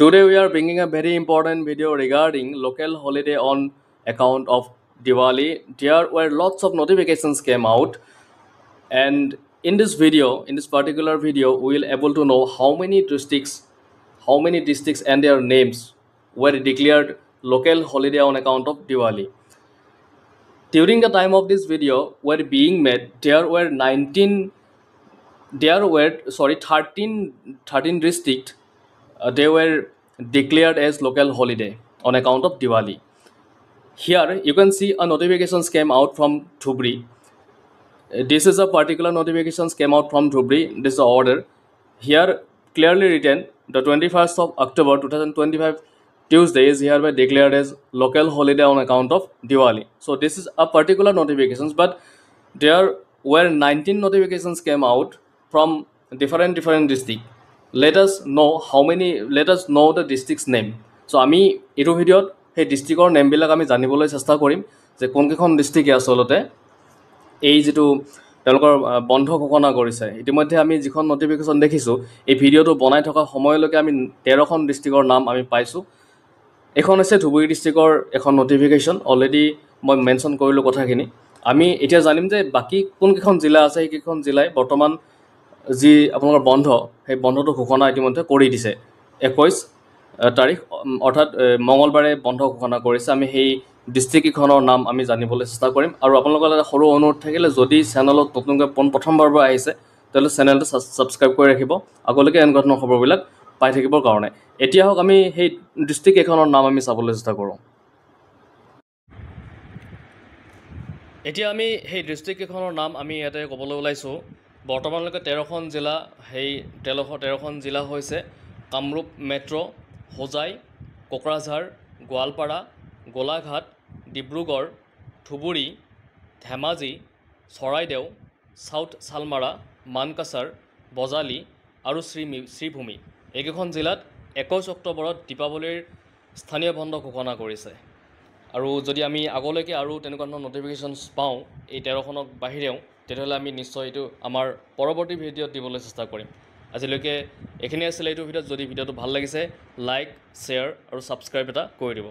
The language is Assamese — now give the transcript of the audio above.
Today we are bringing a very important video regarding local holiday on account of Diwali. There were lots of notifications came out, and in this video, in this particular video, we will able to know how many districts and their names were declared local holiday on account of Diwali. During the time of this video were being made, there were 13 districts they were declared as local holiday on account of Diwali. Here you can see a notifications came out from Dhubri. This is a particular notifications came out from Dhubri. This is the order. Here clearly written the 21st of October 2025 Tuesday is hereby declared as local holiday on account of Diwali. So this is a particular notifications, but there were 19 notifications came out from different district. Let us know the district's name. So আমি এইটো ভিডিওত সেই ডিস্ট্ৰিক্টৰ নেমবিলাক আমি জানিবলৈ চেষ্টা কৰিম যে কোনকেইখন ডিস্ট্ৰিক্টে আচলতে এই যেটো তেওঁলোকৰ বন্ধ ঘোষণা কৰিছে। ইতিমধ্যে আমি যিখন নোটিফিকেশন দেখিছো এই ভিডিওটো বনাই থকা সময়লৈকে আমি 13খন ডিস্ট্ৰিক্টৰ নাম আমি পাইছো। এখন আছে ধুবুৰী ডিস্ট্ৰিক্টৰ এখন নোটিফিকেশন অলৰেডি মই মেনশন কৰিলো কথাখিনি। আমি এতিয়া জানিম যে বাকি কোনকেইখন জিলা আছে এইকেইখন জিলাই বৰ্তমান যি আপোনালোকৰ বন্ধ সেই বন্ধটো ঘোষণা ইতিমধ্যে কৰি দিছে 21 তাৰিখ অৰ্থাৎ মঙ্গলবাৰে বন্ধ ঘোষণা কৰিছে। আমি সেই ডিস্ট্ৰিক্টখনৰ নাম আমি জানিবলৈ চেষ্টা কৰিম আৰু আপোনালোকৰ সৰু অনুৰোধ থাকিলে যদি চেনেলত নতুনকৈ প্ৰথমবাৰ আহিছে তেতিয়াহ'লে চেনেলটো সাবস্ক্ৰাইব কৰি ৰাখিব আগলৈকে এনেকুৱা ধৰণৰ খবৰবিলাক পাই থাকিবৰ কাৰণে। এতিয়া হওক আমি সেই ডিস্ট্ৰিক্ট এখনৰ নাম আমি চাবলৈ চেষ্টা কৰোঁ। এতিয়া আমি সেই ডিস্ট্ৰিক্ট এখনৰ নাম আমি ইয়াতে ক'বলৈ ওলাইছোঁ। বৰ্তমানলৈকে 13খন জিলা, সেই 13খন জিলা হৈছে কামৰূপ মেট্ৰ', হোজাই, কোকৰাঝাৰ, গোৱালপাৰা, গোলাঘাট, ডিব্ৰুগড়, ধুবুৰী, ধেমাজি, চৰাইদেউ, সাউথ চালমাৰা, মানকাছাৰ, বজালি আৰু শ্ৰীভূমি। এইকেইখন জিলাত 21 অক্টোবৰত দীপাৱলীৰ স্থানীয় বন্ধ ঘোষণা কৰিছে। আৰু যদি আমি আগলৈকে আৰু তেনেকুৱা ধৰণৰ নোটিফিকেশনছ পাওঁ এই 13খনৰ বাহিৰেও তেতিয়াহ'লে আমি নিশ্চয় এইটো আমাৰ পৰৱৰ্তী ভিডিঅ'ত দিবলৈ চেষ্টা কৰিম। আজিলৈকে এইখিনি আছিল এইটো ভিডিঅ'ত। যদি ভিডিঅ'টো ভাল লাগিছে লাইক, শ্বেয়াৰ আৰু ছাবস্ক্ৰাইব এটা কৰি দিব।